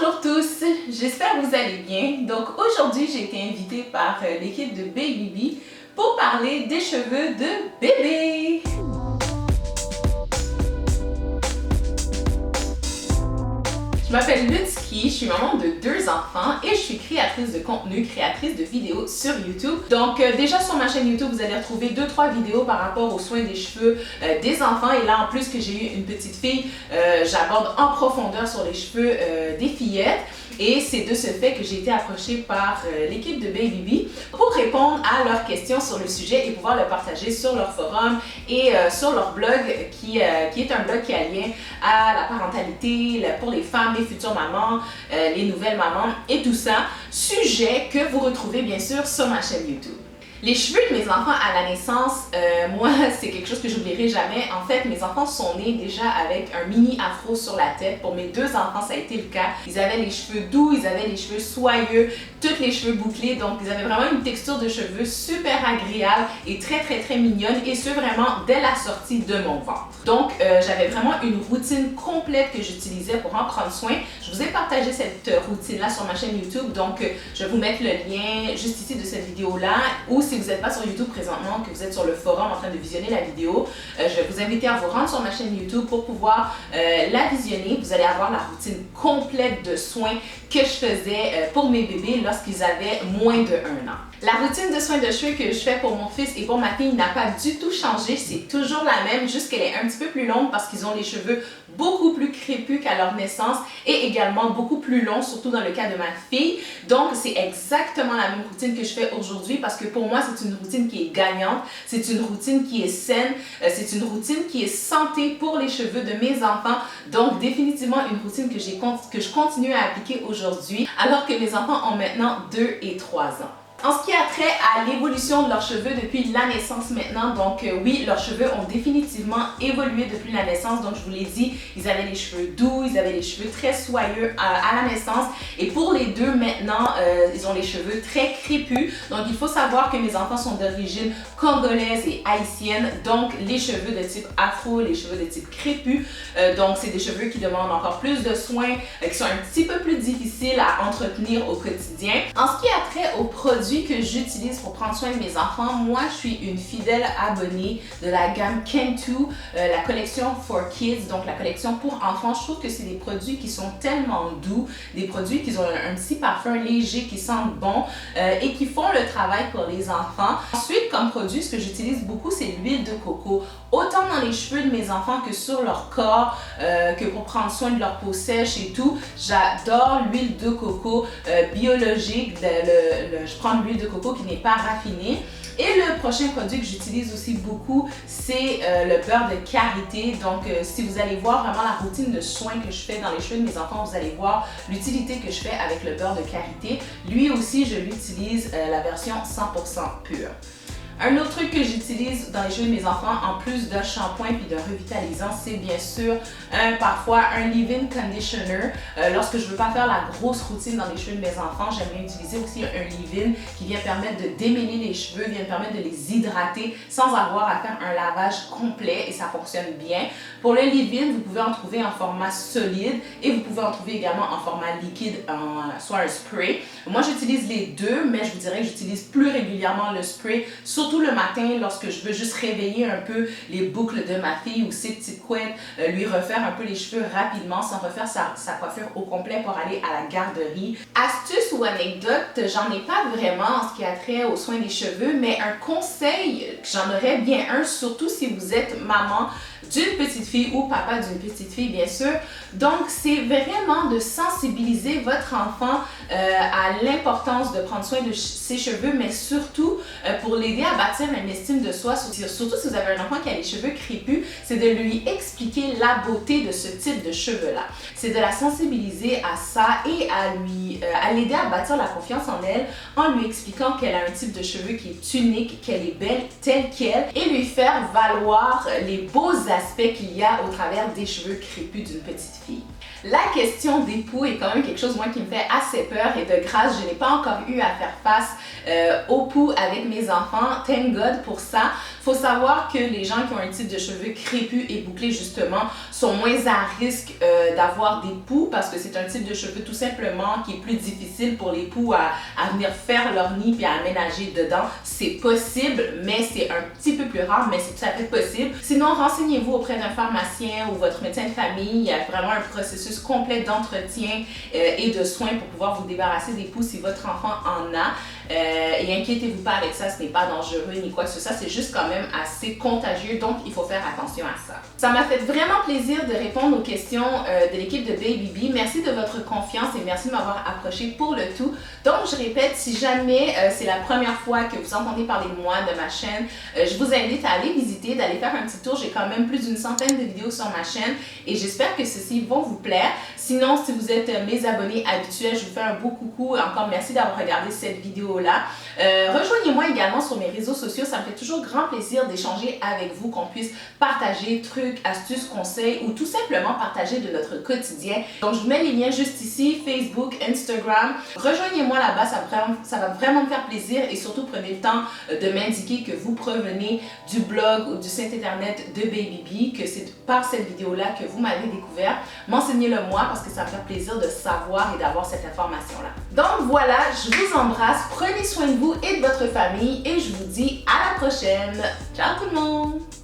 Bonjour tous, j'espère que vous allez bien. Donc aujourd'hui, j'ai été invitée par l'équipe de Baby pour parler des cheveux de bébé. Je m'appelle Lutzky, je suis maman de 2 enfants et je suis créatrice de contenu, créatrice de vidéos sur YouTube. Donc déjà sur ma chaîne YouTube, vous allez retrouver 2-3 vidéos par rapport aux soins des cheveux des enfants. Et là, en plus que j'ai eu une petite fille, j'aborde en profondeur sur les cheveux des fillettes. Et c'est de ce fait que j'ai été approchée par l'équipe de Baby pour répondre à leurs questions sur le sujet et pouvoir le partager sur leur forum et sur leur blog qui est un blog qui a lien à la parentalité pour les femmes, les futures mamans, les nouvelles mamans et tout ça. Sujet que vous retrouvez bien sûr sur ma chaîne YouTube. Les cheveux de mes enfants à la naissance, moi, c'est quelque chose que j'oublierai jamais. En fait, mes enfants sont nés déjà avec un mini afro sur la tête. Pour mes 2 enfants, ça a été le cas. Ils avaient les cheveux doux, ils avaient les cheveux soyeux, tous les cheveux bouclés. Donc, ils avaient vraiment une texture de cheveux super agréable et très mignonne. Et ce, vraiment, dès la sortie de mon ventre. Donc, j'avais vraiment une routine complète que j'utilisais pour en prendre soin. Je vous ai partagé cette routine-là sur ma chaîne YouTube. Donc, je vais vous mettre le lien juste ici de cette vidéo-là. Ou si vous n'êtes pas sur YouTube présentement, que vous êtes sur le forum en train de visionner la vidéo, je vais vous inviter à vous rendre sur ma chaîne YouTube pour pouvoir la visionner. Vous allez avoir la routine complète de soins que je faisais pour mes bébés lorsqu'ils avaient moins de 1 an. La routine de soins de cheveux que je fais pour mon fils et pour ma fille n'a pas du tout changé. C'est toujours la même, juste qu'elle est un petit peu plus longue parce qu'ils ont les cheveux beaucoup plus crépus qu'à leur naissance et également beaucoup plus longs, surtout dans le cas de ma fille. Donc, c'est exactement la même routine que je fais aujourd'hui parce que pour moi, c'est une routine qui est gagnante, c'est une routine qui est saine, c'est une routine qui est santé pour les cheveux de mes enfants. Donc, définitivement une routine que je continue à appliquer aujourd'hui alors que mes enfants ont maintenant 2 et 3 ans. En ce qui a trait à l'évolution de leurs cheveux depuis la naissance maintenant, donc oui, leurs cheveux ont définitivement évolué depuis la naissance. Donc je vous l'ai dit, ils avaient les cheveux doux, ils avaient les cheveux très soyeux à la naissance. Et pour les 2 maintenant, ils ont les cheveux très crépus. Donc il faut savoir que mes enfants sont d'origine congolaise et haïtienne. Donc les cheveux de type afro, les cheveux de type crépus. Donc c'est des cheveux qui demandent encore plus de soins, qui sont un petit peu plus difficiles à entretenir au quotidien. En ce qui a trait aux produits que j'utilise pour prendre soin de mes enfants, moi je suis une fidèle abonnée de la gamme Cantu, la collection for kids, donc la collection pour enfants. Je trouve que c'est des produits qui sont tellement doux, des produits qui ont un petit parfum léger, qui sentent bon et qui font le travail pour les enfants. Ensuite, comme produit, ce que j'utilise beaucoup, c'est l'huile de coco. Autant dans les cheveux de mes enfants que sur leur corps, que pour prendre soin de leur peau sèche et tout. J'adore l'huile de coco biologique. Je prends l'huile de coco qui n'est pas raffinée. Et le prochain produit que j'utilise aussi beaucoup, c'est le beurre de karité. Donc, si vous allez voir vraiment la routine de soins que je fais dans les cheveux de mes enfants, vous allez voir l'utilité que je fais avec le beurre de karité. Lui aussi, je l'utilise la version 100% pure. Un autre truc que j'utilise dans les cheveux de mes enfants, en plus d'un shampoing puis d'un revitalisant, c'est bien sûr parfois un leave-in conditioner. Lorsque je veux pas faire la grosse routine dans les cheveux de mes enfants, j'aime bien utiliser aussi un leave-in qui vient permettre de démêler les cheveux, vient permettre de les hydrater sans avoir à faire un lavage complet et ça fonctionne bien. Pour le leave-in, vous pouvez en trouver en format solide et vous pouvez en trouver également en format liquide, soit un spray. Moi, j'utilise les deux, mais je vous dirais que j'utilise plus régulièrement le spray, surtout le matin lorsque je veux juste réveiller un peu les boucles de ma fille ou ses petites couettes, lui refaire un peu les cheveux rapidement sans refaire sa coiffure au complet pour aller à la garderie. Astuce ou anecdote, j'en ai pas vraiment en ce qui a trait aux soins des cheveux, mais un conseil, j'en aurais bien un, surtout si vous êtes maman d'une petite fille ou papa d'une petite fille, bien sûr. Donc, c'est vraiment de sensibiliser votre enfant à l'importance de prendre soin de ses cheveux, mais surtout pour l'aider à bâtir une estime de soi. Surtout si vous avez un enfant qui a les cheveux crépus, c'est de lui expliquer la beauté de ce type de cheveux-là. C'est de la sensibiliser à ça et à l'aider à bâtir la confiance en elle en lui expliquant qu'elle a un type de cheveux qui est unique, qu'elle est belle telle qu'elle et lui faire valoir les beaux aspects qu'il y a au travers des cheveux crépus d'une petite fille. La question d'époux est quand même quelque chose, moi, qui me fait assez peur et de grâce, je n'ai pas encore eu à faire face au pouls avec mes enfants. Thank God pour ça. Faut savoir que les gens qui ont un type de cheveux crépus et bouclés justement sont moins à risque d'avoir des poux parce que c'est un type de cheveux tout simplement qui est plus difficile pour les poux à venir faire leur nid puis à aménager dedans. C'est possible, mais c'est un petit peu plus rare, mais c'est tout à fait possible. Sinon, renseignez-vous auprès d'un pharmacien ou votre médecin de famille. Il y a vraiment un processus complet d'entretien et de soins pour pouvoir vous débarrasser des poux si votre enfant en a. Et inquiétez-vous pas avec ça, ce n'est pas dangereux ni quoi que ce soit, c'est juste quand même assez contagieux, donc il faut faire attention à ça. Ça m'a fait vraiment plaisir de répondre aux questions de l'équipe de Baby Bee. Merci de votre confiance et merci de m'avoir approché pour le tout. Donc je répète, si jamais c'est la première fois que vous entendez parler de moi, de ma chaîne, je vous invite à aller visiter, d'aller faire un petit tour. J'ai quand même plus d'une centaine de vidéos sur ma chaîne et j'espère que ceux-ci vont vous plaire. Sinon, si vous êtes mes abonnés habituels, je vous fais un beau coucou. Encore merci d'avoir regardé cette vidéo-là. Rejoignez-moi également sur mes réseaux sociaux. Ça me fait toujours grand plaisir d'échanger avec vous, qu'on puisse partager trucs, astuces, conseils ou tout simplement partager de notre quotidien. Donc, je vous mets les liens juste ici, Facebook, Instagram. Rejoignez-moi là-bas, ça va vraiment me faire plaisir et surtout prenez le temps de m'indiquer que vous provenez du blog ou du site internet de Baby Bee, que c'est par cette vidéo-là que vous m'avez découvert. Mentionnez-le moi parce que ça me fait plaisir de savoir et d'avoir cette information-là. Donc voilà, je vous embrasse, prenez soin de vous et de votre famille et je vous dis à la prochaine. Ciao tout le monde!